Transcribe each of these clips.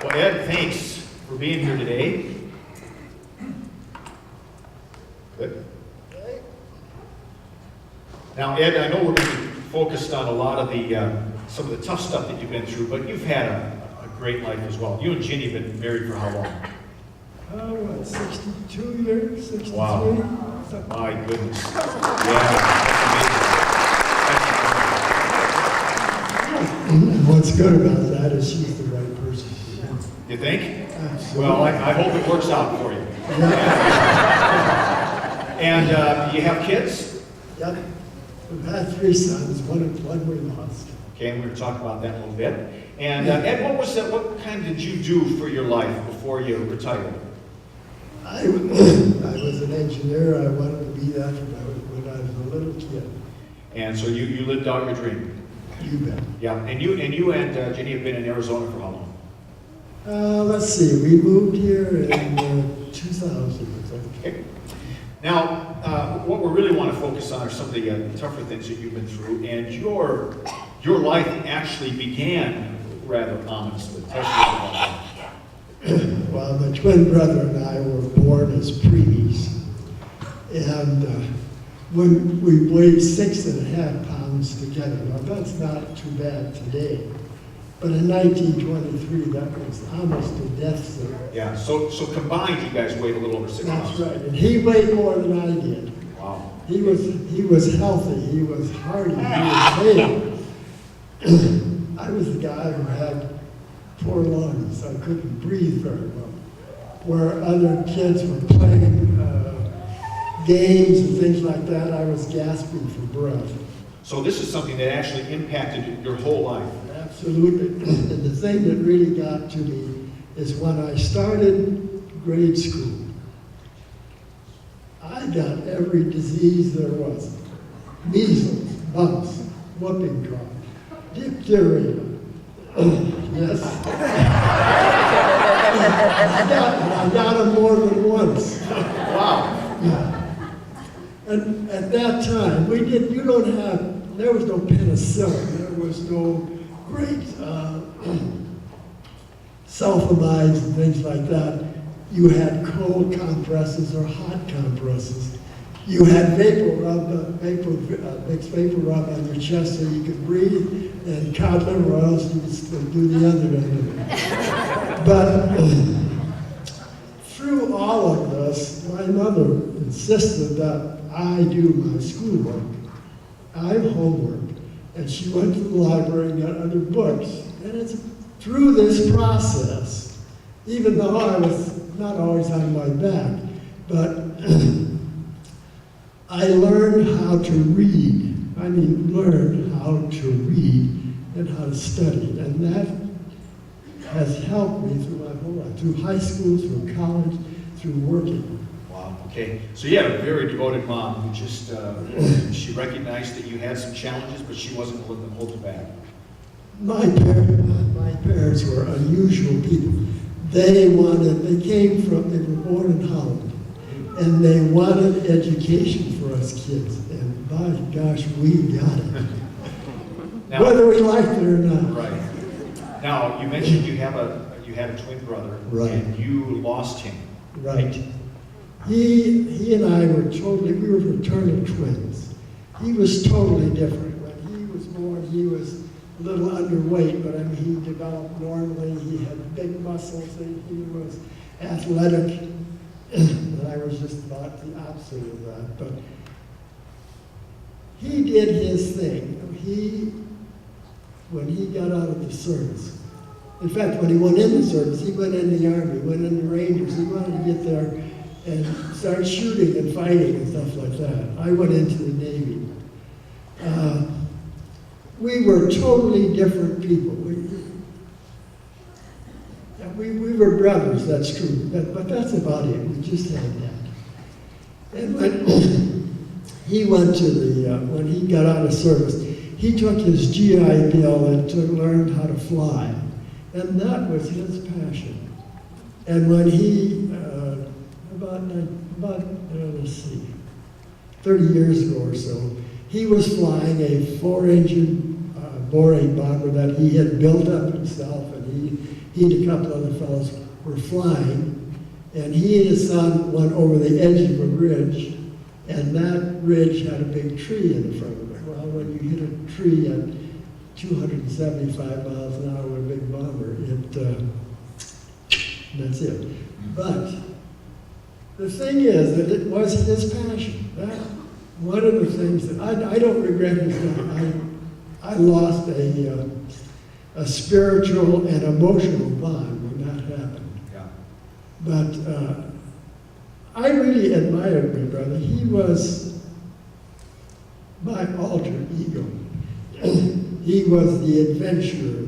Well, Ed, thanks for being here today. Good. Now, Ed, I know we're going to be focused on a lot of the some of the tough stuff that you've been through, but you've had a great life as well. You and Ginny have been married for how long? What, 62 years, 63? Wow. My goodness. Yeah. And what's good about that is she's the right person. You think? Absolutely. Well, I hope it works out for you. And you have kids? Yep. We've had 3 sons, one we lost. Okay, and we're going to talk about that in a little bit. And Ed, what kind did you do for your life before you retired? I was an engineer. I wanted to be that when I was a little kid. And so you lived out your dream. You bet. Yeah, and you and Ginny have been in Arizona for how long? Let's see. We moved here in 2000, I think. Okay. Now, what we really want to focus on are some of the tougher things that you've been through, and your life actually began rather ominously. Tell us a little about that. Well, my twin brother and I were born as preemies, and when we weighed 6.5 pounds together. Now that's not too bad today, but in 1923 that was almost a death sentence. Yeah. So combined, you guys weighed a little over 6 pounds. That's right, and he weighed more than I did. Wow. He was healthy. He was hardy. He was hale. I was the guy who had poor lungs. I couldn't breathe very well. Where other kids were playing games and things like that, I was gasping for breath. So this is something that actually impacted your whole life. Absolutely. And the thing that really got to me is when I started grade school, I got every disease there was. Measles, mumps, whooping cough, diphtheria. Yes. I got them more than once. Wow. Yeah. And at that time, there was no penicillin, there was no great sulfamides and things like that. You had cold compresses or hot compresses. You had mixed vapor rub on your chest so you could breathe, and cod liver oils you could do the other end of it. But through all of this, my mother insisted that I do my schoolwork. I have homework. And she went to the library and got other books. And it's through this process, even though I was not always on my back, but I learned how to read. Learned how to read and how to study. And that has helped me through my whole life, through high school, through college, through working. Wow, okay. So you had a very devoted mom who just, she recognized that you had some challenges, but she wasn't going to let them hold you back. My parents were unusual people. They were born in Holland, and they wanted education for us kids, and by gosh, we got it. Now, whether we liked it or not. Right. Now, you mentioned you had a twin brother, right, and you lost him. Right. He and I were fraternal twins. He was totally different. When he was born, he was a little underweight, but he developed normally. He had big muscles, and he was athletic. And I was just about the opposite of that. But he did his thing. When he got out of the service, in fact, when he went in the service, he went in the Army, went in the Rangers. He wanted to get there and start shooting and fighting and stuff like that. I went into the Navy. We were totally different people. We were brothers, that's true, but that's about it. We just had that. And when he went to when he got out of service, he took his GI Bill and learned how to fly. And that was his passion. And when he, let's see, 30 years ago or so, he was flying a 4-engine boring bomber that he had built up himself, and he and a couple other fellows were flying, and he and his son went over the edge of a ridge, and that ridge had a big tree in the front of it. Well, when you hit a tree at 275 miles an hour with a big bomber, that's it. But the thing is that it wasn't his passion. That one of the things that I don't regret his life. I lost a spiritual and emotional bond when that happened. Yeah. But I really admired my brother. He was my alter ego. He was the adventurer,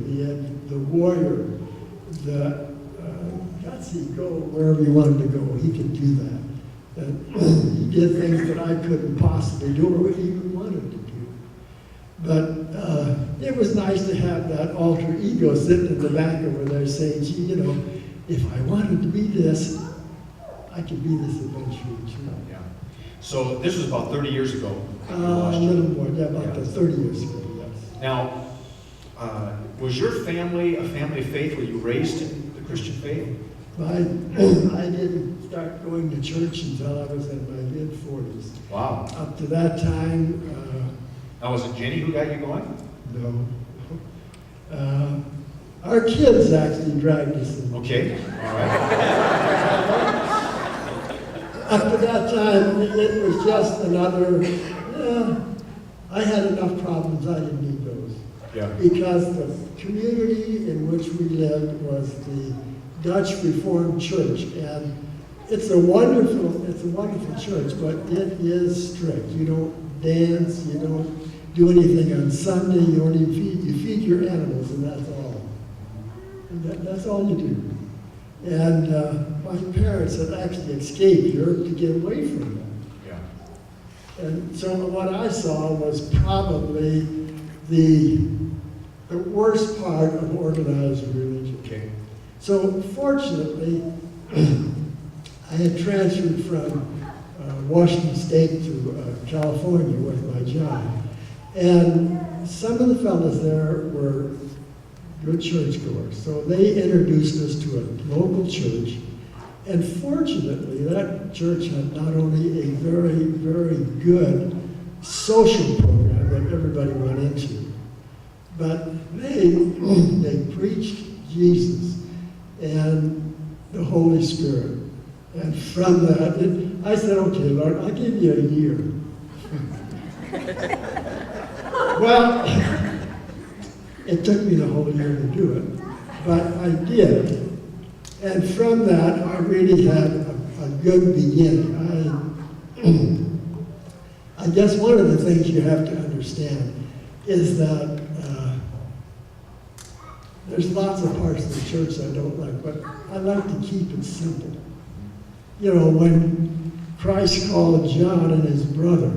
the warrior, the gutsy, go wherever you wanted to go. He could do that. He did things that I couldn't possibly do or even wanted to do. But it was nice to have that alter ego sitting in the back over there saying, gee, you know, if I wanted to be this, I could be this eventually too. Yeah. So this was about 30 years ago. A little more, yeah, about 30 years ago, yes. Now, was your family a family of faith? Were you raised in the Christian faith? I didn't start going to church until I was in my mid-40s. Wow. Up to that time, Now, was it Jenny who got you going? no. Our kids actually dragged us in. Okay, all right. Up to that time, it was just another, I had enough problems, I didn't need those. Yeah. Because the community in which we lived was the Dutch Reformed Church, and it's a wonderful church, but it is strict. You don't dance, you don't do anything on Sunday, you don't even feed your animals, and that's all. That's all you do. And my parents had actually escaped Europe to get away from them. Yeah. And so what I saw was probably the worst part of organized religion. Okay. So fortunately, I had transferred from Washington State to California with my job. And some of the fellows there were good churchgoers. So they introduced us to a local church. And fortunately, that church had not only a very, very good social program that everybody went into, but they preached Jesus and the Holy Spirit. And from that, I said, okay, Lord, I'll give you a year. Well, it took me the whole year to do it, but I did. And from that, I really had a good beginning. I guess one of the things you have to understand is that there's lots of parts of the church I don't like, but I like to keep it simple. You know, when Christ called John and his brother,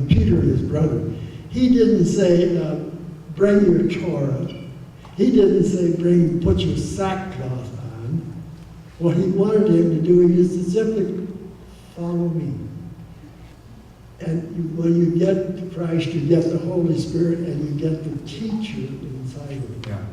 Peter and his brother, he didn't say, bring your Torah. He didn't say, put your sackcloth on. What he wanted him to do is to simply follow me. And when you get Christ, you get the Holy Spirit, and you get the teacher inside of you. Yeah.